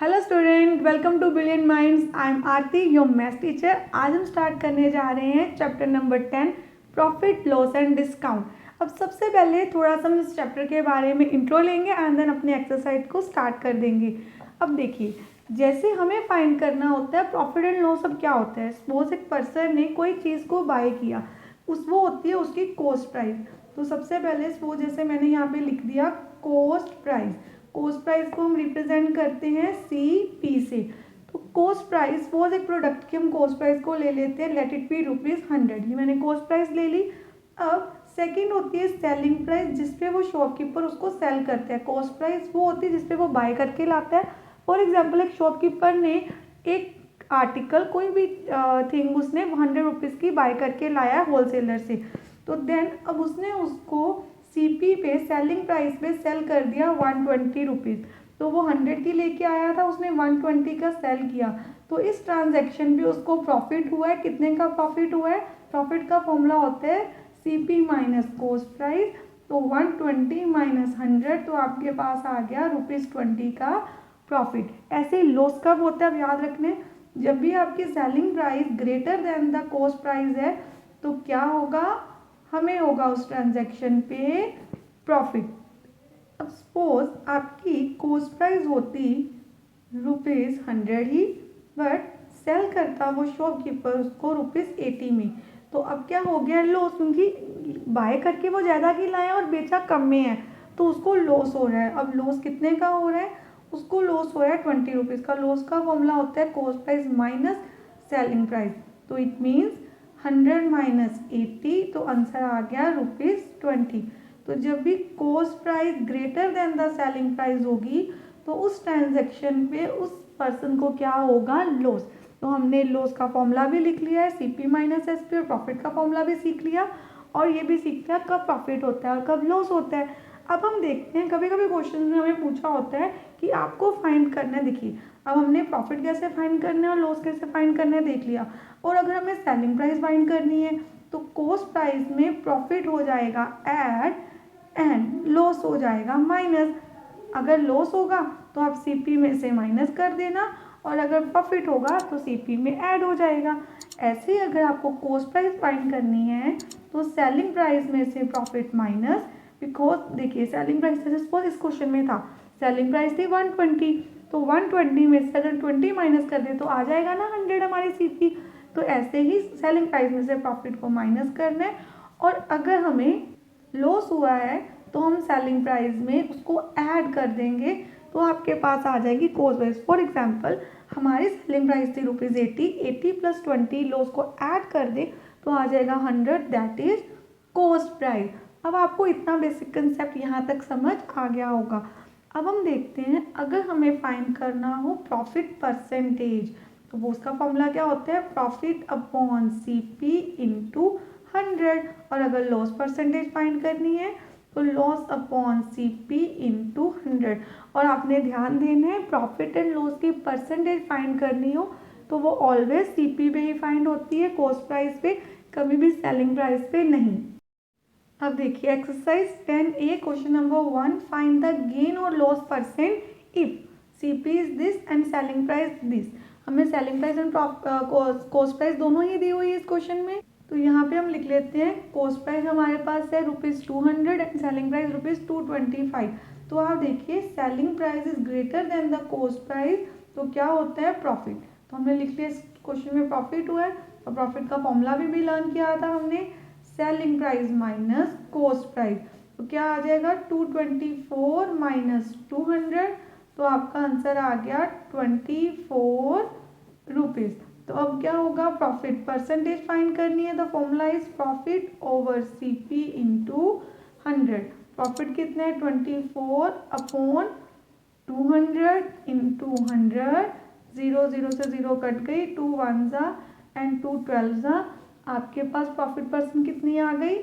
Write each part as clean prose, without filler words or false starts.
Hello student, welcome to Brilliant Minds. I am Aarti, your math teacher. आज हम start करने जा रहे हैं chapter number 10, profit loss and discount. अब सबसे पहले थोड़ा सा हम इस चैप्टर के बारे में इंट्रो लेंगे एंड देन अपने एक्सरसाइज को स्टार्ट कर देंगे। अब देखिए, जैसे हमें फाइंड करना होता है प्रॉफिट एंड लॉस। अब क्या होता है, सपोज एक पर्सन ने कोई चीज़ को बाय किया, वो होती है उसकी कॉस्ट प्राइस। तो सबसे पहले सपोज जैसे मैंने यहाँ पे लिख दिया कॉस्ट प्राइस। कॉस्ट प्राइस को हम रिप्रेजेंट करते हैं CP से। तो कॉस्ट प्राइस सपोज एक प्रोडक्ट की हम कॉस्ट प्राइस को ले लेते हैं, लेट इट बी ₹100। ये मैंने कॉस्ट प्राइस ले ली। अब सेकंड होती है सेलिंग प्राइस, जिसपे वो शॉपकीपर उसको सेल करते हैं। कॉस्ट प्राइस वो होती है जिसपे वो बाय करके लाता है। फॉर एग्जाम्पल, एक शॉपकीपर ने एक आर्टिकल, कोई भी थिंग उसने ₹100 की बाय करके लाया है होलसेलर से। तो देन अब उसने उसको CP पे सेलिंग प्राइस पे सेल कर दिया ₹120। तो वो 100 की लेके आया था, उसने 120 का सेल किया। तो इस ट्रांजैक्शन पे उसको प्रॉफिट हुआ है। कितने का प्रॉफिट हुआ है? प्रॉफिट का फॉर्मूला होता है CP माइनस कॉस्ट प्राइस। तो 120 माइनस 100, तो आपके पास आ गया ₹20 का प्रॉफिट। ऐसे लॉस कब होता है, अब याद रखने, जब भी आपकी selling price greater than the cost price है तो क्या होगा, हमें होगा उस ट्रांजैक्शन पे प्रॉफिट। अब सपोज आपकी कॉस्ट प्राइस होती ₹100 ही, बट सेल करता वो शॉपकीपर उसको ₹80 में। तो अब क्या हो गया, लॉस, क्योंकि बाय करके वो ज़्यादा की लाए और बेचा कम में है, तो उसको लॉस हो रहा है। अब लॉस कितने का हो रहा है, उसको लॉस हो रहा है ₹20 का। लॉस का फॉर्मूला होता है cost price minus selling price. तो इट मीन्स 100 माइनस 80, तो आंसर आ गया ₹20। तो जब भी cost price greater than the selling price होगी तो उस ट्रांजैक्शन पे उस पर्सन को क्या होगा, लॉस। तो हमने लॉस का फॉर्मूला भी लिख लिया है, CP माइनस SP, और प्रॉफिट का फॉर्मूला भी सीख लिया, और ये भी सीख लिया कब प्रॉफिट होता है और कब लॉस होता है। अब हम देखते हैं, कभी कभी क्वेश्चन में हमें पूछा होता है कि आपको फाइंड करना है। देखिए, अब हमने प्रॉफिट कैसे फाइंड करना है और लॉस कैसे फाइंड करना है देख लिया। और अगर हमें सेलिंग प्राइस फाइंड करनी है तो कॉस्ट प्राइस में प्रॉफिट हो जाएगा ऐड एंड लॉस हो जाएगा माइनस। अगर लॉस होगा तो आप CP में से माइनस कर देना, और अगर प्रॉफिट होगा तो CP में ऐड हो जाएगा। ऐसे ही अगर आपको कॉस्ट प्राइस फाइंड करनी है तो सेलिंग प्राइस में से प्रॉफिट माइनस, बिकॉज देखिए सेलिंग प्राइस सपोज इस क्वेश्चन में था, सेलिंग प्राइस थी 120, तो 120 में से अगर 20 माइनस कर दे तो आ जाएगा ना 100 हमारी CP। तो ऐसे ही सेलिंग प्राइस में से प्रॉफिट को माइनस करना है, और अगर हमें लॉस हुआ है तो हम सेलिंग प्राइस में उसको ऐड कर देंगे, तो आपके पास आ जाएगी कॉस्ट प्राइस। फॉर एग्जांपल, हमारी सेलिंग प्राइस थी ₹80, 80 प्लस 20 लॉस को ऐड कर दे तो आ जाएगा 100, दैट इज कॉस्ट प्राइस। अब आपको इतना बेसिक कंसेप्ट यहाँ तक समझ आ गया होगा। अब हम देखते हैं, अगर हमें फाइंड करना हो प्रॉफिट परसेंटेज, तो वो उसका फॉर्मूला क्या होता है, प्रॉफिट अपॉन CP इंटू 100। और अगर लॉस परसेंटेज फाइंड करनी है तो लॉस अपॉन CP इंटू 100। और आपने ध्यान देना है, प्रॉफिट एंड लॉस की परसेंटेज फाइंड करनी हो तो वो ऑलवेज CP पे ही फाइंड होती है, कॉस्ट प्राइस पे, कभी भी सेलिंग प्राइस पे नहीं। अब देखिए exercise 10A question number 1, find the gain और loss percent if CP is this and selling price this. हमें selling price and cost price दोनों ही दी हुई है इस क्वेश्चन में। तो यहाँ पे हम लिख लेते हैं कॉस्ट प्राइस हमारे पास है ₹200 एंड सेलिंग प्राइस ₹225। तो आप देखिए selling price is greater than the cost price, तो क्या होता है, प्रॉफिट। तो हमने लिख लिया इस क्वेश्चन में प्रॉफिट हुआ है, और प्रॉफिट का फॉर्मूला भी लर्न किया था हमने, selling price minus cost price. तो क्या आ जाएगा, 224 माइनस 200, तो आपका आंसर आ गया ₹24। तो अब क्या होगा, प्रॉफिट परसेंटेज फाइंड करनी है, the formula is profit over CP into 100। Profit कितना है, 24 अपॉन 200 इंटू 100। 0 0 से 0 कट गई, 2 1 जा एंड 2 12 जा, आपके पास प्रॉफिट परसेंट कितनी आ गई,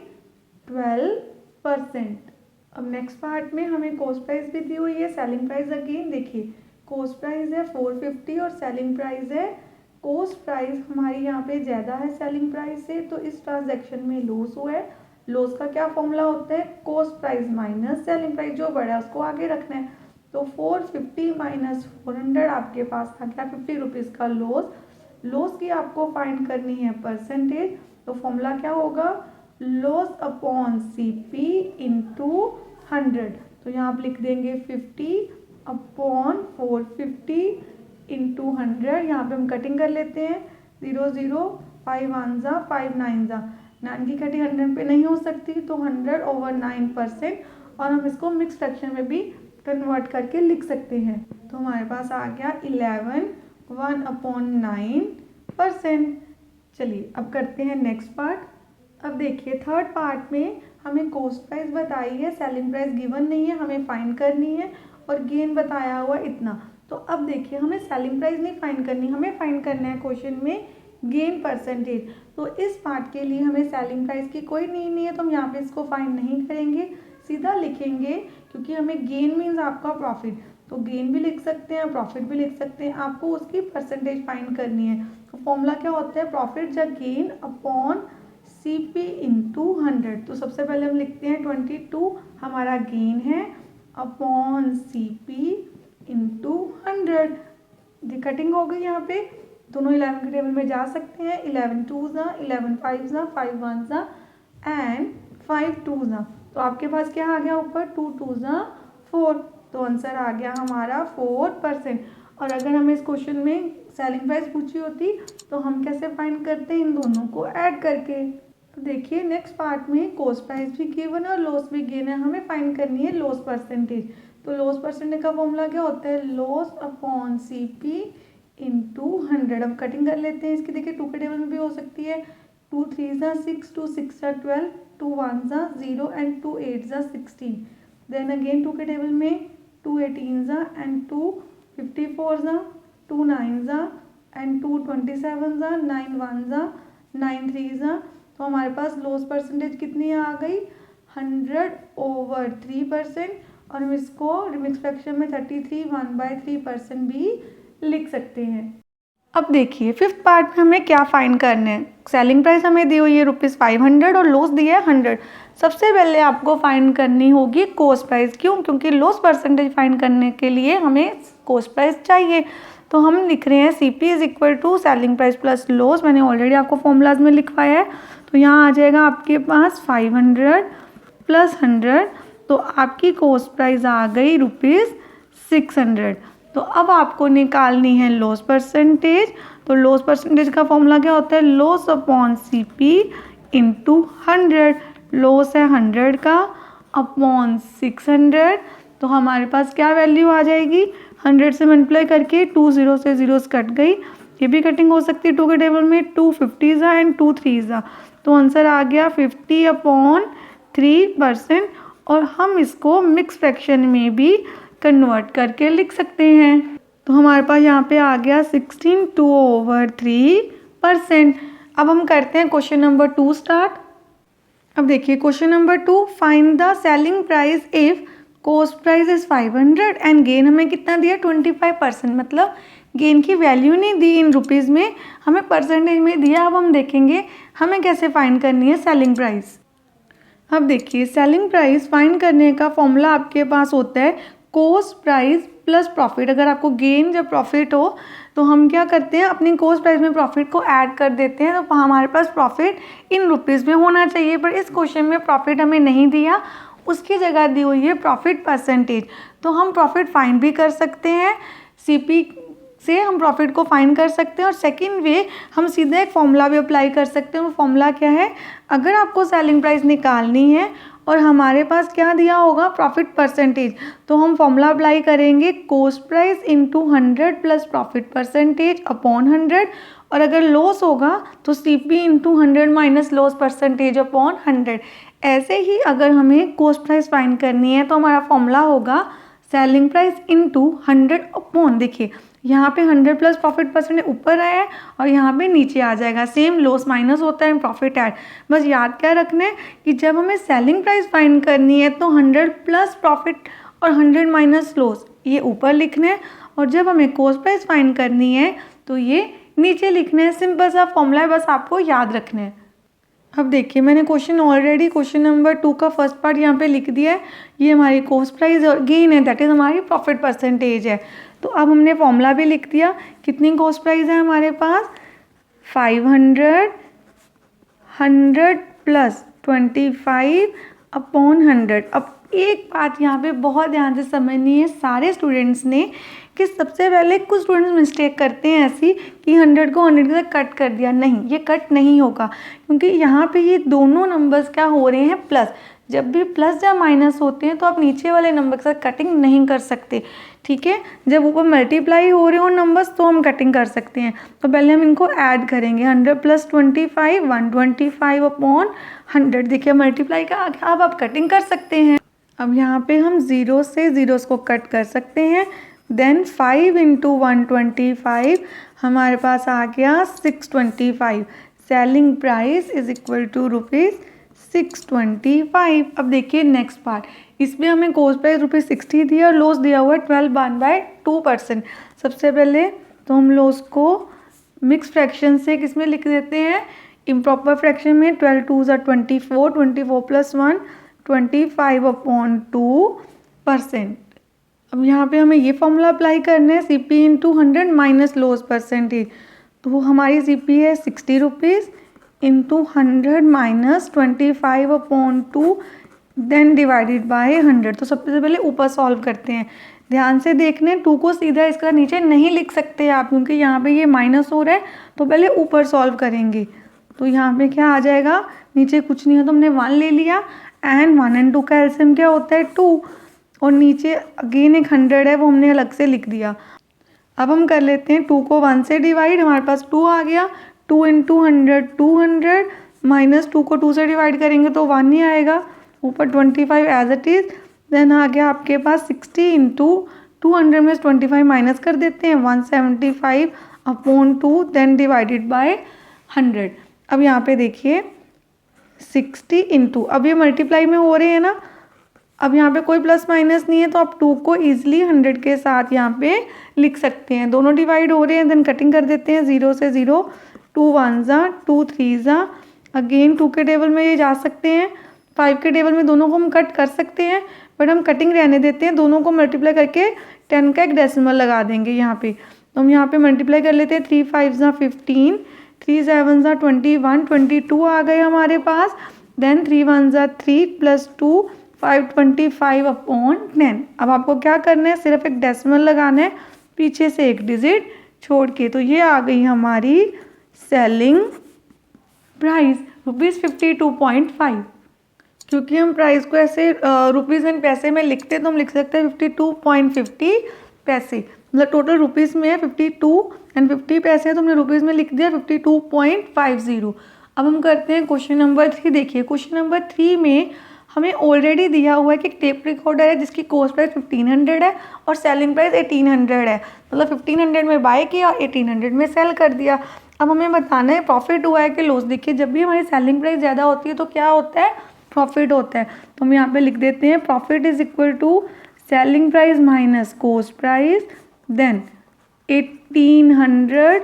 12%। अब नेक्स्ट पार्ट में हमें कॉस्ट प्राइस भी दी हुई है, सेलिंग प्राइस अगेन देखिए, कॉस्ट प्राइस है 450 और सेलिंग प्राइस है, कॉस्ट प्राइस हमारी यहाँ पे ज़्यादा है सेलिंग प्राइस से, तो इस ट्रांजैक्शन में लॉस हुआ है। लॉस का क्या फॉर्मूला होता है, cost price minus selling price, जो बड़ा है उसको आगे रखना है। तो 450 माइनस 400 आपके पास आ गया 50 रुपीज़ का लॉस। लॉस की आपको फाइंड करनी है परसेंटेज, तो फॉर्मूला क्या होगा, लॉस अपॉन CP इंटू 100। तो यहाँ आप लिख देंगे 50 अपॉन 450 इंटू 100। यहाँ पे हम कटिंग कर लेते हैं, 0 0 5 1 जा 5 9 जा, 9 की कटिंग 100 पे नहीं हो सकती, तो 100/9%। और हम इसको मिक्स फ्रैक्शन में भी कन्वर्ट करके लिख सकते हैं। तो हमारे पास आ गया 11 1/9%। चलिए अब करते हैं नेक्स्ट पार्ट। अब देखिए थर्ड पार्ट में हमें कॉस्ट प्राइस बताई है, सेलिंग प्राइस गिवन नहीं है, हमें फाइंड करनी है, और गेन बताया हुआ इतना। तो अब देखिए हमें सेलिंग प्राइस नहीं फाइंड करनी, हमें फाइंड करना है क्वेश्चन में गेन परसेंटेज। तो इस पार्ट के लिए हमें सेलिंग प्राइस की कोई नीड नहीं है, तो हम यहाँ पे इसको फाइंड नहीं करेंगे, सीधा लिखेंगे, क्योंकि हमें गेन मीन्स आपका प्रॉफिट, तो गेन भी लिख सकते हैं, प्रॉफिट भी लिख सकते हैं, आपको उसकी परसेंटेज फाइंड करनी है। तो फॉर्मूला क्या होता है, प्रॉफिट जा गेन अपॉन CP इंटू 100। तो सबसे पहले हम लिखते हैं 22 हमारा गेन है अपॉन CP इंटू 100। कटिंग हो गई, यहाँ पे दोनों 11 के टेबल में जा सकते हैं, 11 2 जा 11 5 जा 5 1 जा एंड 5 2 जा। तो आपके पास क्या आ गया ऊपर, 2 2 जा 4। तो आंसर आ गया हमारा 4%। और अगर हमें इस क्वेश्चन में सेलिंग प्राइस पूछी होती तो हम कैसे फाइंड करते हैं, इन दोनों को ऐड करके। तो देखिए नेक्स्ट पार्ट में कॉस्ट प्राइस भी गिवन है और लॉस भी गिवन है, हमें फाइंड करनी है लॉस परसेंटेज। तो लॉस परसेंटेज का फॉर्मूला क्या होता है, लॉस अपॉन CP इंटू 100। अब कटिंग कर लेते हैं इसकी, देखिए 2 के टेबल में भी हो सकती है, 2 3 जा 6 2 6 जा 12 2 1 जा 0 एंड 2 8 जा 16। देन अगेन 2 के टेबल में 2 18 जा एंड 2 54 जा 2 9 जा एंड 2 27 जा 9 1 जा 9 3 जा। तो हमारे पास लॉस परसेंटेज कितनी आ गई, 100/3%। और हम इसको रिमिक्स फ्रैक्शन में 33 1/3% भी लिख सकते हैं। अब देखिए फिफ्थ पार्ट में हमें क्या फाइंड करना है, सेलिंग प्राइस हमें दी हुई है ₹500 और लॉस दिया है 100। सबसे पहले आपको फाइंड करनी होगी कॉस्ट प्राइस, क्यों, क्योंकि लॉस परसेंटेज फाइंड करने के लिए हमें कॉस्ट प्राइस चाहिए। तो हम लिख रहे हैं CP is equal to selling price plus loss, मैंने ऑलरेडी आपको फॉर्मूलाज में लिखवाया है। तो यहाँ आ जाएगा आपके पास 500 प्लस 100, तो आपकी कॉस्ट प्राइस आ गई ₹600। तो अब आपको निकालनी है लॉस परसेंटेज। तो लॉस परसेंटेज का फॉर्मूला क्या होता है, loss upon CP into 100। Loss है 100 का अपॉन 600। तो हमारे पास क्या वैल्यू आ जाएगी, 100 से मल्टीप्लाई करके 2 0 से 0 कट गई, ये भी कटिंग हो सकती है 2 के टेबल में, 2 50 जा एंड 2 3 जा। तो आंसर आ गया 50/3%। और हम इसको मिक्स फ्रैक्शन में भी कन्वर्ट करके लिख सकते हैं। तो हमारे पास यहाँ पे आ गया 16 2/3%। अब हम करते हैं क्वेश्चन नंबर 2 स्टार्ट। अब देखिए question number 2, find the selling price if cost price is 500 and gain हमें कितना दिया 25%, मतलब गेन की वैल्यू नहीं दी इन रुपीज़ में, हमें परसेंटेज में दिया। अब हम देखेंगे हमें कैसे फाइंड करनी है सेलिंग प्राइस। अब देखिए सेलिंग प्राइस फाइंड करने का फॉर्मूला आपके पास होता है कॉस्ट प्राइस प्लस प्रॉफिट। अगर आपको गेन जब प्रॉफिट हो तो हम क्या करते हैं, अपनी कॉस्ट प्राइस में प्रॉफिट को ऐड कर देते हैं। तो हमारे पास प्रॉफिट इन रुपीज़ में होना चाहिए, पर इस क्वेश्चन में प्रॉफिट हमें नहीं दिया, उसकी जगह दी हुई है प्रॉफिट परसेंटेज। तो हम प्रॉफिट फाइंड भी कर सकते हैं, CP से हम प्रॉफिट को फाइंड कर सकते हैं। और सेकंड वे हम सीधा एक फॉर्मूला भी अप्लाई कर सकते हैं। वो फॉर्मूला क्या है, अगर आपको सेलिंग प्राइस निकालनी है और हमारे पास क्या दिया होगा प्रॉफिट परसेंटेज, तो हम फॉर्मूला अप्लाई करेंगे cost price into 100 plus profit percentage upon 100। और अगर लॉस होगा तो CP into 100 minus loss percentage upon 100। ऐसे ही अगर हमें कॉस्ट प्राइस फाइंड करनी है तो हमारा फॉर्मूला होगा सेलिंग प्राइस इंटू 100 अपॉन, देखिए यहाँ पे 100 प्लस प्रॉफिट परसेंटेज ऊपर आया है और यहाँ पे नीचे आ जाएगा, सेम लॉस माइनस होता है प्रॉफिट ऐड। बस याद क्या रखना है कि जब हमें सेलिंग प्राइस फाइंड करनी है तो 100 प्लस प्रॉफिट और 100 माइनस लॉस ये ऊपर लिखना है, और जब हमें कॉस्ट प्राइस फाइंड करनी है तो ये नीचे लिखना है। सिंपल सा फॉर्मूला है, बस आपको याद रखना है। अब देखिए मैंने क्वेश्चन नंबर 2 का फर्स्ट पार्ट यहाँ पे लिख दिया है। ये हमारी कॉस्ट प्राइस और गेन है, दैट इज़ हमारी प्रॉफिट परसेंटेज है। तो अब हमने फॉर्मूला भी लिख दिया। कितनी कॉस्ट प्राइस है हमारे पास? 500, 100 प्लस 25 अपॉन 100। अब एक बात यहाँ पे बहुत ध्यान से समझनी है सारे स्टूडेंट्स ने कि सबसे पहले कुछ स्टूडेंट्स मिस्टेक करते हैं ऐसी कि 100 को 100 के साथ कट कर दिया। नहीं, ये कट नहीं होगा, क्योंकि यहाँ पे ये दोनों नंबर्स क्या हो रहे हैं? प्लस। जब भी प्लस या माइनस होते हैं तो आप नीचे वाले नंबर के साथ कटिंग नहीं कर सकते, ठीक है। जब ऊपर मल्टीप्लाई हो रहे हो नंबर्स तो हम कटिंग कर सकते हैं। तो पहले हम इनको ऐड करेंगे। 100 प्लस 25 125 अपॉन 100। देखिए मल्टीप्लाई का आ गया, अब आप कटिंग कर सकते हैं। अब यहाँ पे हम ज़ीरो से ज़ीरोस को कट कर सकते हैं। देन 5 इंटू 125 हमारे पास आ गया 625। Selling price is equal to ₹625। अब देखिए नेक्स्ट पार्ट, इसमें हमें कॉस्ट प्राइस ₹60 दिया और लॉस दिया हुआ है 12/2%। सबसे पहले तो हम लॉस को मिक्स फ्रैक्शन से किस में लिख देते हैं? इम्प्रॉपर फ्रैक्शन में। 12 2 ज़ा 24, 24 प्लस 1 25/2%। अब यहाँ पे हमें ये फॉर्मूला अप्लाई करना है, CP into 100 minus loss percentage. तो हमारी CP है ₹60 into 100 minus 25/2 then divided by 100। तो सबसे पहले ऊपर सॉल्व करते हैं। ध्यान से देखने, 2 को सीधा इसका नीचे नहीं लिख सकते आप, क्योंकि यहाँ पे ये माइनस हो रहा है। तो पहले ऊपर सॉल्व करेंगे। तो यहाँ पे क्या आ जाएगा? नीचे कुछ नहीं हो तो हमने 1 ले लिया, एंड 1 और 2 का एलसीएम क्या होता है? 2। और नीचे अगेन एक 100 है, वो हमने अलग से लिख दिया। अब हम कर लेते हैं 2 को 1 से डिवाइड। हमारे पास 2 आ गया। 2 इंटू 100 200 माइनस 2 को 2 से डिवाइड करेंगे तो 1 ही आएगा। ऊपर 25 एज इट इज़। देन आ गया आपके पास 60 इंटू 200 में 25 माइनस कर देते हैं 175/2 देन डिवाइडेड बाय 100। अब यहाँ पे देखिए 60 इंटू, अब ये मल्टीप्लाई में हो रहे हैं ना, अब यहाँ पे कोई प्लस माइनस नहीं है तो आप 2 को ईजिली 100 के साथ यहाँ पे लिख सकते हैं। दोनों डिवाइड हो रहे हैं, देन कटिंग कर देते हैं। 0 से 0, 2 1 ज़ा 2 3 ज़ा, अगेन 2 के टेबल में ये जा सकते हैं। 5 के टेबल में दोनों को हम कट कर सकते हैं, बट हम कटिंग रहने देते हैं। दोनों को मल्टीप्लाई करके 10 का एक डेसिमल लगा देंगे यहाँ पे। तो हम यहाँ पे मल्टीप्लाई कर लेते हैं। 3 5 ज़ा 15, 3 7 ज़ा 21, 22 आ गए हमारे पास। देन 3 1 ज़ा 3 प्लस 2 525/10। अब आपको क्या करना है? सिर्फ एक डेसिमल लगाना है पीछे से एक डिजिट छोड़ के। तो ये आ गई हमारी सेलिंग प्राइस ₹52.5। क्योंकि हम प्राइस को ऐसे रुपीज़ एंड पैसे में लिखते हैं तो हम लिख सकते हैं 52.50 पैसे। मतलब टोटल रुपीज़ में है 52 एंड 50 पैसे, तो हमने रुपीज़ में लिख दिया 52.50। अब हम करते हैं क्वेश्चन नंबर 3। देखिए क्वेश्चन नंबर 3 में हमें ऑलरेडी दिया हुआ है कि टेप रिकॉर्डर है जिसकी कॉस्ट प्राइस 1500 है और सेलिंग प्राइस 1800 है। मतलब 1500 में बाय किया और 1800 में सेल कर दिया। अब हमें बताना है प्रॉफिट हुआ है कि लॉस। देखिए जब भी हमारी सेलिंग प्राइस ज़्यादा होती है तो क्या होता है? प्रॉफिट होता है। तो हम यहाँ पे लिख देते हैं profit is equal to selling price minus cost price. Then 1800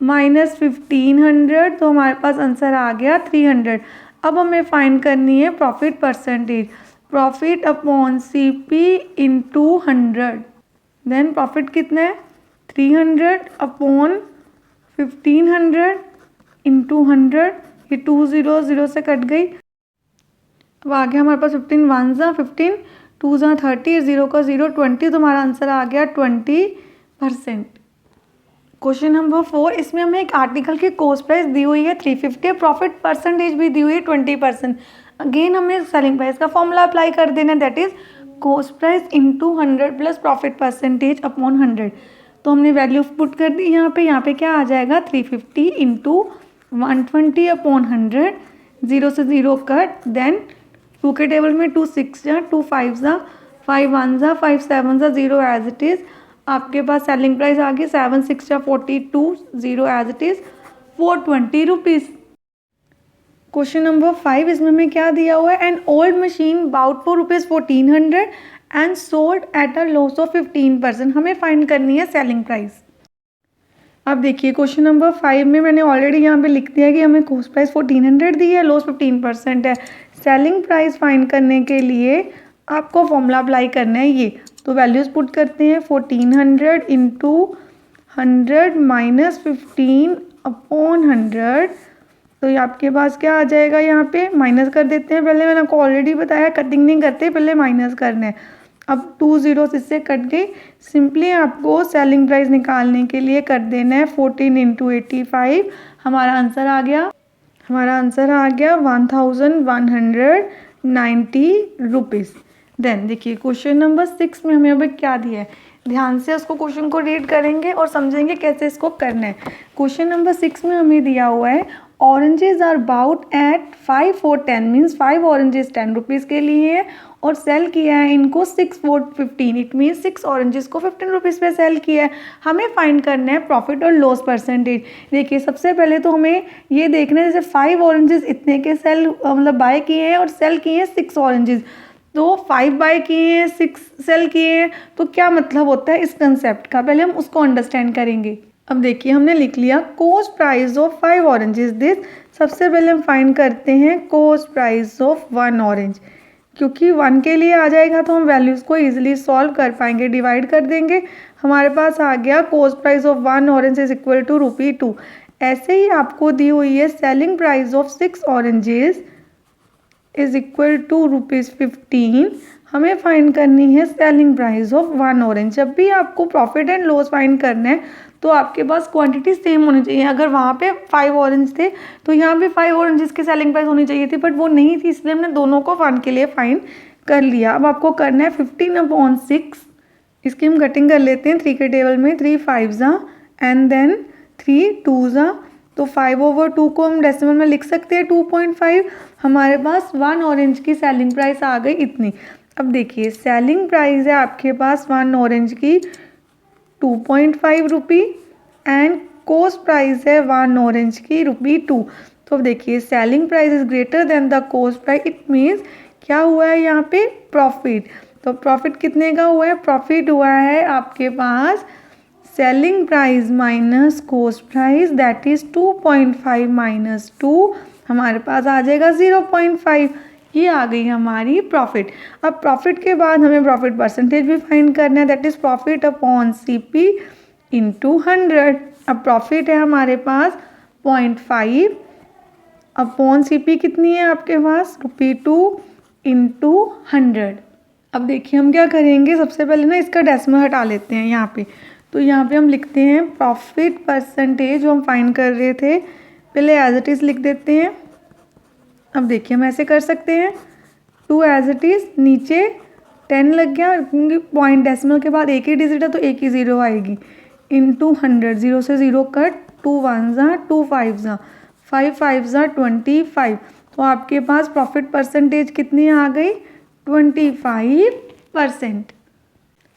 minus 1500, तो हमारे पास आंसर आ गया 300। अब हमें फाइंड करनी है profit percentage. Profit upon CP into 100। Then profit कितना है? 300 अपॉन 1500 इंटू 100। ये 2 0 0 से कट गई। अब आ गया हमारे पास 15 1 ज़ा 15, 2 ज़ा 30, 0 का 0 20। तो हमारा आंसर आ गया 20%। क्वेश्चन नंबर 4, इसमें हमें एक आर्टिकल की कॉस्ट प्राइस दी हुई है 350, प्रॉफिट परसेंटेज भी दी हुई है 20%। अगेन हमें सेलिंग प्राइस का फॉर्मूला अप्लाई कर देना, that is cost price into 100 plus profit percentage upon 100। तो हमने वैल्यू पुट कर दी यहाँ पे क्या आ जाएगा? 350 इंटू 120 अपॉन 100। 0 से 0 कट। देन 2 के टेबल में 2 6 ज़ा 2 5 ज़ा 5 1 ज़ा 5 7 ज़ा 0 एज इट इज़। आपके पास सेलिंग प्राइस आ गई 7 6 ज़ा 42, 0 as it is, ₹420। Question number 5, इसमें हमें क्या दिया हुआ है? An old machine bought for ₹1400 and sold at a loss of 15%। हमें फाइंड करनी है सेलिंग प्राइस। अब देखिए क्वेश्चन नंबर 5 में मैंने ऑलरेडी यहाँ पे लिख दिया कि हमें कॉस्ट प्राइस 1400 दी है, लॉस 15% है। सेलिंग प्राइस फाइंड करने के लिए आपको फॉर्मूला अप्लाई करना है ये, तो वैल्यूज़ पुट करते हैं 1400 इंटू 100 माइनस 15 अपॉन 100, तो ये आपके पास क्या आ जाएगा, यहाँ पे माइनस कर देते हैं। पहले मैंने आपको ऑलरेडी बताया कटिंग नहीं करते, पहले माइनस करना है। अब 2 ज़ीरोस इससे कट गई। सिंपली आपको सेलिंग प्राइस निकालने के लिए कर देना है 14 इंटू 85। हमारा आंसर आ गया 1190 रुपीज़। देन देखिए क्वेश्चन नंबर 6 में हमें अभी क्या दिया है, ध्यान से उसको क्वेश्चन को रीड करेंगे और समझेंगे कैसे इसको करना है। क्वेश्चन नंबर 6 में हमें दिया हुआ है oranges are bought at 5 for 10 means 5 oranges 10 rupees के लिए है और सेल किया है इनको 6 for 15, इट मीन्स 6 ऑरेंजेस को 15 रुपीज़ पे सेल किया है। हमें फाइंड करना है प्रॉफिट और लॉस परसेंटेज। देखिए सबसे पहले तो हमें ये देखना है, जैसे 5 ऑरेंजेस इतने के सेल मतलब बाय किए हैं और सेल किए हैं 6 ऑरेंजेस, तो 5 बाय किए हैं 6 सेल किए हैं, तो क्या मतलब होता है इस कंसेप्ट का, पहले हम उसको अंडरस्टैंड करेंगे। अब देखिए हमने लिख लिया cost price of 5 oranges this. सबसे पहले हम फाइंड करते हैं कॉस्ट प्राइस ऑफ 1 ऑरेंज, क्योंकि 1 के लिए आ जाएगा तो हम वैल्यूज़ को इजीली सॉल्व कर पाएंगे, डिवाइड कर देंगे। हमारे पास आ गया cost price of 1 orange is equal to ₹2। ऐसे ही आपको दी हुई है selling price of 6 oranges is equal to ₹15। हमें फाइंड करनी है सेलिंग प्राइस ऑफ 1 ऑरेंज। जब भी आपको प्रॉफिट एंड लॉस फाइंड करना है तो आपके पास क्वांटिटी सेम होनी चाहिए। अगर वहाँ पे 5 ऑरेंज थे तो यहाँ पे 5 ऑरेंजेस की सेलिंग प्राइस होनी चाहिए थी, बट वो नहीं थी, इसलिए हमने दोनों को 1 के लिए फाइंड कर लिया। अब आपको करना है 15/6, इसकी हम कटिंग कर लेते हैं 3 के टेबल में, 3 5 एंड देन 3 2 तो 5/2 को हम डेसिमल में लिख सकते हैं 2.5। हमारे पास 1 ऑरेंज की सेलिंग प्राइस आ गई इतनी। अब देखिए सेलिंग प्राइस है आपके पास 1 ऑरेंज की 2.5 रुपी एंड कॉस्ट प्राइस है 1 ऑरेंज की ₹2। तो अब देखिए selling price is greater than the cost price, it means क्या हुआ है यहाँ पे प्रॉफिट। तो प्रॉफिट कितने का हुआ है, प्रॉफिट हुआ है आपके पास selling price minus cost price, that is 2.5 minus 2, हमारे पास आ जाएगा 0.5। ये आ गई हमारी प्रॉफिट। अब प्रॉफिट के बाद हमें प्रॉफिट परसेंटेज भी फाइंड करना है, that is profit upon CP into 100। अब प्रॉफिट है हमारे पास 0.5 अपॉन CP कितनी है आपके पास ₹2 इंटू 100। अब देखिए हम क्या करेंगे, सबसे पहले ना इसका डेसिमल हटा लेते हैं यहाँ पे। तो यहाँ पे हम लिखते हैं प्रॉफिट परसेंटेज जो हम फाइंड कर रहे थे, पहले एज इट इज़ लिख देते हैं। अब देखिए हम ऐसे कर सकते हैं 2 एज इट इज़, नीचे 10 लग गया क्योंकि पॉइंट डेसिमल के बाद एक ही डिजिट है तो एक ही ज़ीरो आएगी, इंटू 100, 0 से 0 कट, 2 1 2 5 5 5 25। तो आपके पास प्रॉफिट परसेंटेज कितनी आ गई, 25%।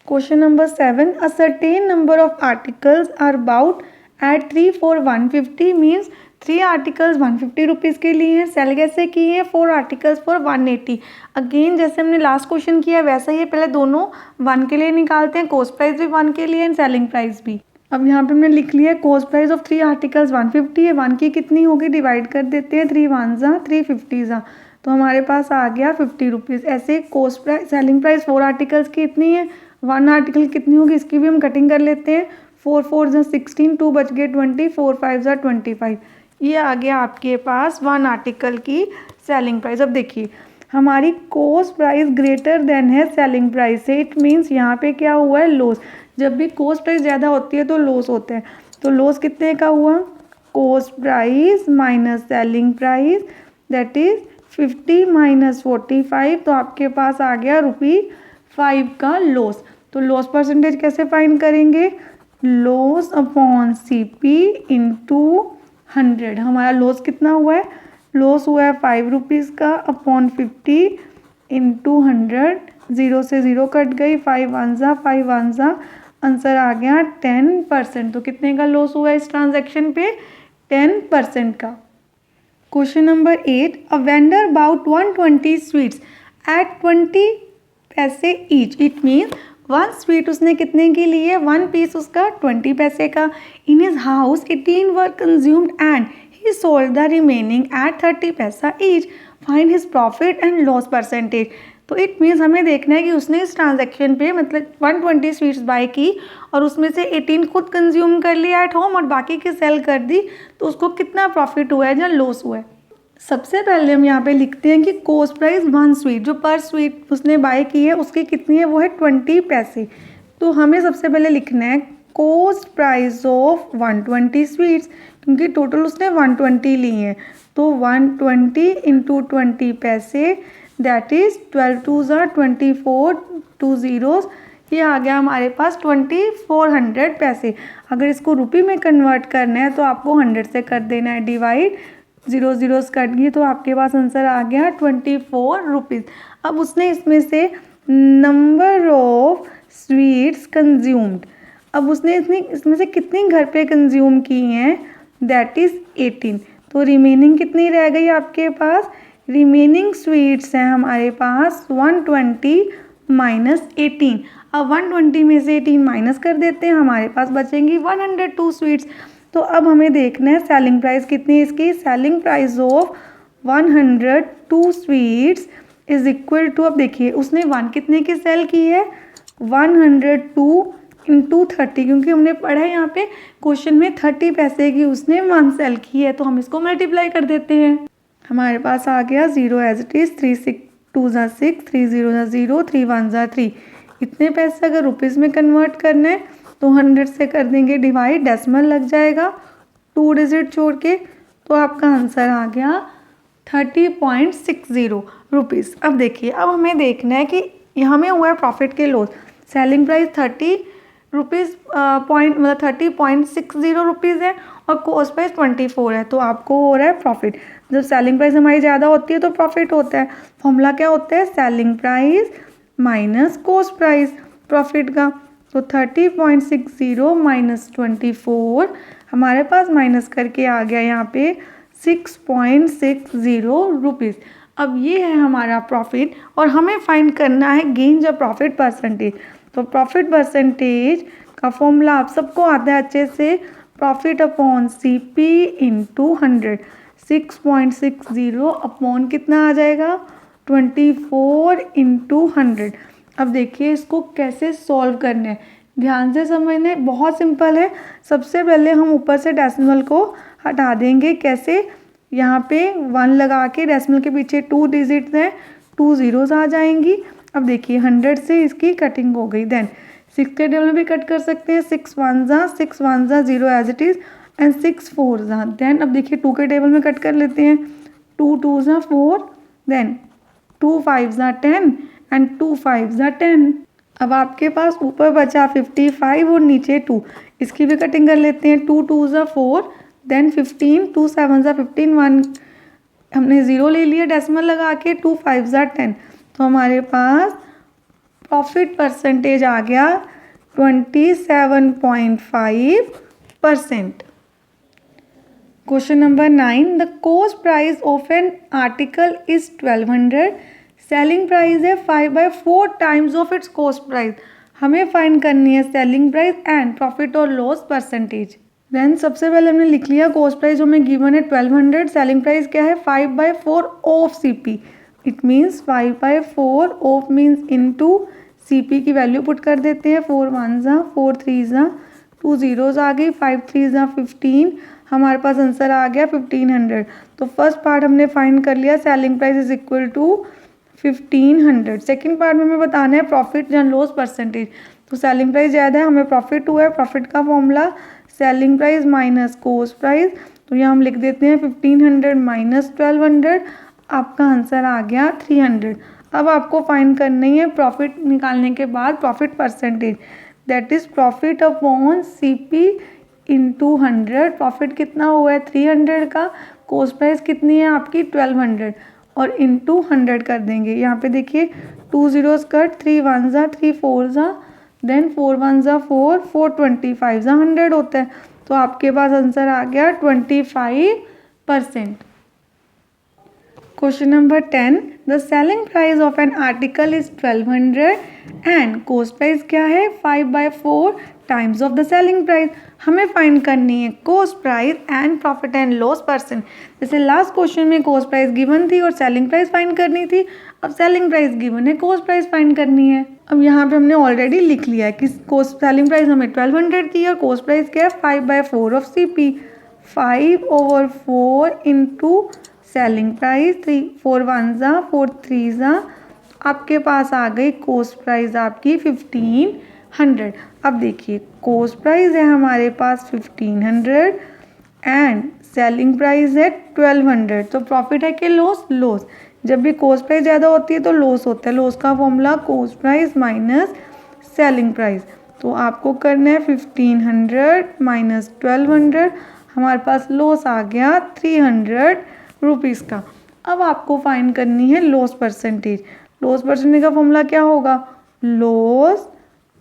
Question number 7, a certain number of articles are bought at 3 for 150 means 3 articles 150 rupees के लिए हैं, सेल कैसे किए हैं 4 आर्टिकल्स फॉर 180। अगेन जैसे हमने लास्ट क्वेश्चन किया वैसा ही पहले दोनों 1 के लिए निकालते हैं, कॉस्ट प्राइस भी 1 के लिए एंड सेलिंग प्राइस भी। अब यहाँ पे हमने लिख लिया कॉस्ट प्राइस ऑफ 3 आर्टिकल्स 150 है, 1 की कितनी होगी डिवाइड कर देते हैं, 3 1 3 50 तो हमारे पास आ गया 50 रुपीज़। ऐसे cost price selling price 4 articles की इतनी है, 1 आर्टिकल कितनी होगी इसकी भी हम कटिंग कर लेते हैं, 4 4 16, 2 बच गए 20, 4 5 25। ये आ गया आपके पास 1 आर्टिकल की सेलिंग प्राइस। अब देखिए हमारी कॉस्ट प्राइस ग्रेटर देन है सेलिंग प्राइस से, इट मीन्स यहाँ पे क्या हुआ है लॉस। जब भी कॉस्ट प्राइस ज़्यादा होती है तो लॉस होता है, तो लॉस कितने का हुआ, cost price minus selling price, that is 50 minus 45, तो आपके पास आ गया ₹5 का लॉस। तो लॉस परसेंटेज कैसे फाइंड करेंगे, लॉस अपॉन CP इंटू 100। हमारा लॉस कितना हुआ है, लॉस हुआ है 5 रुपीज़ का अपॉन 50 इंटू 100, 0 से 0 कट गई, 5 1 आंसर आ गया 10%। तो कितने का लॉस हुआ इस ट्रांजैक्शन पे, 10% का। Question number 8, a vendor bought 120 sweets at 20 पैसे ईच, इट मीन्स 1 स्वीट उसने कितने की ली है, 1 पीस उसका 20 पैसे का। In his house 18 were consumed and he sold the remaining at 30 पैसा each. Find his profit and loss percentage. तो इट मीन्स हमें देखना है कि उसने इस ट्रांजैक्शन पे मतलब 120 स्वीट्स बाय की और उसमें से 18 खुद कंज्यूम कर लिया एट होम और बाकी की सेल कर दी, तो उसको कितना प्रॉफिट हुआ है या लॉस हुआ है। सबसे पहले हम यहाँ पे लिखते हैं कि कॉस्ट प्राइस 1 स्वीट, जो पर स्वीट उसने बाय की है उसकी कितनी है, वो है 20 पैसे। तो हमें सबसे पहले लिखना है कॉस्ट प्राइस ऑफ 120 स्वीट्स, क्योंकि टोटल उसने 120 ली हैं। तो 120 इंटू 20 पैसे, दैट इज़ 12 टू ज़ा 24, 2 ज़ीरोज़, ये आ गया हमारे पास 2400 पैसे। अगर इसको रुपये में कन्वर्ट करना है तो आपको 100 से कर देना है डिवाइड, 0 ज़ीरोज़ कट गई तो आपके पास आंसर आ गया 24 रुपीज़। अब उसने इसमें से नंबर ऑफ स्वीट्स कंज्यूम्ड, अब उसने इसमें से कितनी घर पे कंज्यूम की हैं, दैट इज़ 18। तो रिमेनिंग कितनी रह गई आपके पास, रिमेनिंग स्वीट्स हैं हमारे पास 120 माइनस 18। अब 120 में से 18 माइनस कर देते हैं, हमारे पास बचेंगी 102 स्वीट्स। तो अब हमें देखना है सेलिंग प्राइस कितनी है इसकी, selling price of 102 sweets is equal to, अब देखिए उसने 1 कितने की सेल की है, 102 इंटू 30, क्योंकि हमने पढ़ा है यहाँ पे क्वेश्चन में 30 पैसे की उसने 1 सेल की है, तो हम इसको मल्टीप्लाई कर देते हैं। हमारे पास आ गया 0 एज इट इज़, 3 6 2 ज़ा 6, 3 0 ज़ा 0, 3 1 ज़ा 3। इतने पैसे अगर रुपीज़ में कन्वर्ट करना है तो 100 से कर देंगे डिवाइड, डेसिमल लग जाएगा 2 डिजिट छोड़ के, तो आपका आंसर आ गया 30.60 रुपीज़। अब देखिए, अब हमें देखना है कि यहाँ में हुआ है प्रॉफिट के लॉस। सेलिंग प्राइस 30 रुपीज़ मतलब 30.60 रुपीज़ है और कॉस्ट प्राइस 24 है, तो आपको हो रहा है प्रॉफिट। जब सेलिंग प्राइस हमारी ज़्यादा होती है तो प्रॉफिट होता है। फॉर्मूला क्या होता है, selling price minus cost price profit का। तो 30.60 माइनस 24, हमारे पास माइनस करके आ गया यहाँ पे 6.60 रुपीज़। अब ये है हमारा प्रॉफिट और हमें फाइंड करना है गेन या प्रॉफिट परसेंटेज। तो प्रॉफिट परसेंटेज का फॉर्मूला आप सबको आता है अच्छे से, profit upon CP into 100। 6.60 upon कितना आ जाएगा, 24 इंटू 100। अब देखिए इसको कैसे सॉल्व करना है, ध्यान से समझना है, बहुत सिंपल है। सबसे पहले हम ऊपर से डेसिमल को हटा देंगे। कैसे, यहाँ पे 1 लगा के डेसिमल के पीछे 2 डिजिट्स हैं, 2 ज़ीरोज़ आ जाएंगी। अब देखिए 100 से इसकी कटिंग हो गई। देन 6 के टेबल में भी कट कर सकते हैं, 6 1 ज़ा 0 एज इट इज़ एंड 6 4 ज़ा। देन अब देखिए 2 के टेबल में कट कर लेते हैं, 2 2 ज़ा 4, देन 2 5 ज़ा 10 एंड 2 5 ज़ा 10। अब आपके पास ऊपर बचा 55 और नीचे 2, इसकी भी कटिंग कर लेते हैं, 2 2 ज़ा 4, देन 15, 2 7 ज़ा 15, 1 हमने 0 ले लिया डेसिमल लगा के, 2 5 ज़ा 10। तो हमारे पास प्रॉफिट परसेंटेज आ गया 27.5%। Question number 9, the cost price of an article is 1200, selling price है 5/4 times of its cost price. हमें फाइंड करनी है सेलिंग प्राइस एंड प्रॉफिट और लॉस परसेंटेज। देन सबसे पहले हमने लिख लिया कॉस्ट प्राइस जो हमें गिवन है 1200, सेलिंग प्राइस क्या है 5/4 of CP। It means 5/4 of means into CP की वैल्यू पुट कर देते हैं, 4 1 ज़ा 4 3 ज़ा 2 ज़ीरोज़ आ गई, 5 3 ज़ा 15, हमारे पास आंसर आ गया 1500। तो फर्स्ट पार्ट हमने फाइंड कर लिया, selling price is equal to 1500। Second part में हमें बताना है प्रॉफिट या लॉस परसेंटेज। तो सेलिंग प्राइस ज़्यादा है, हमें प्रॉफिट हुआ है, प्रॉफिट का formula selling price minus cost price. तो यहाँ हम लिख देते हैं 1500 माइनस 1200, आपका आंसर आ गया 300। अब आपको फाइंड करनी है प्रॉफिट निकालने के बाद profit percentage, that is profit upon CP into 100। Profit कितना हुआ है 300 का, कॉस्ट प्राइस कितनी है आपकी 1200 और इंटू 100 कर देंगे। यहाँ पे देखिए 2 ज़ीरोज़ कट, 3 1 ज़ा 3 4 ज़ा, देन 4 1 ज़ा 4 4 25 ज़ा 100 होता है। तो आपके पास आंसर आ गया 25%। Question number 10, the selling price of an article is 1200 and cost price क्या है 5/4 times of the selling price. हमें फाइंड करनी है cost price and profit and loss percent. जैसे लास्ट क्वेश्चन में कॉस्ट प्राइस गिवन थी और सेलिंग प्राइस फाइंड करनी थी, अब सेलिंग प्राइस गिवन है, कॉस्ट प्राइस फाइंड करनी है। अब यहाँ पे हमने ऑलरेडी लिख लिया है कि कॉस्ट सेलिंग प्राइस हमें 1200 थी और कॉस्ट प्राइस क्या है 5/4 of CP। 5/4 into selling price, 3 4 1 ज़ा 4 3 ज़ा, आपके पास आ गई कॉस्ट प्राइस आपकी 1500। अब देखिए कॉस्ट प्राइस है हमारे पास 1500 एंड सेलिंग प्राइस है 1200, तो प्रॉफिट है कि लॉस? लॉस। जब भी कॉस्ट प्राइस ज़्यादा होती है तो लॉस होता है। लॉस का formula cost price minus selling price. तो आपको करना है 1500 माइनस 1200, हमारे पास लॉस आ गया 300 रुपीज़ का। अब आपको फाइंड करनी है लॉस परसेंटेज। लॉस परसेंटेज का फॉर्मूला क्या होगा? Loss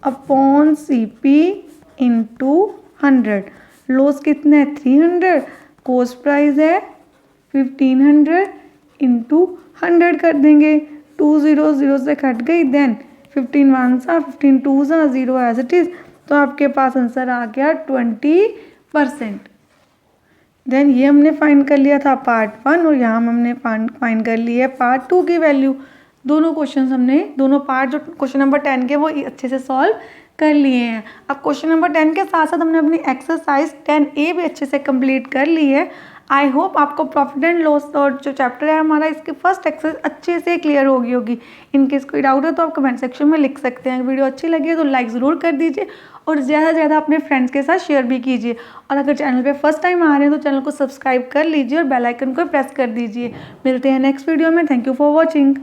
upon CP into 100। Loss कितना है 300, कॉस्ट प्राइस है 1500 इंटू 100 कर देंगे। 2 0 0 से कट गई, देन 15 1 सा 15 2 सा 0 एज इट इज़, तो आपके पास आंसर आ गया 20%। देन ये हमने फाइंड कर लिया था पार्ट 1 और यहाँ हमने फाइंड कर लिया है पार्ट 2 की वैल्यू। दोनों क्वेश्चन हमने दोनों पार्ट जो क्वेश्चन नंबर 10 के वो अच्छे से सॉल्व कर लिए हैं। अब क्वेश्चन नंबर 10 के साथ साथ हमने अपनी एक्सरसाइज 10A भी अच्छे से कंप्लीट कर ली है। आई होप आपको प्रॉफिट एंड लॉस और जो चैप्टर है हमारा इसके फर्स्ट एक्सरसाइज अच्छे से क्लियर हो गई होगी। इनकेस कोई डाउट है तो आप कमेंट सेक्शन में लिख सकते हैं। वीडियो अच्छी लगी है तो लाइक ज़रूर कर दीजिए और ज़्यादा से ज़्यादा अपने फ्रेंड्स के साथ शेयर भी कीजिए। और अगर चैनल पे फर्स्ट टाइम आ रहे हैं तो चैनल को सब्सक्राइब कर लीजिए और बेल आइकन को प्रेस कर दीजिए। मिलते हैं नेक्स्ट वीडियो में। Thank you for watching.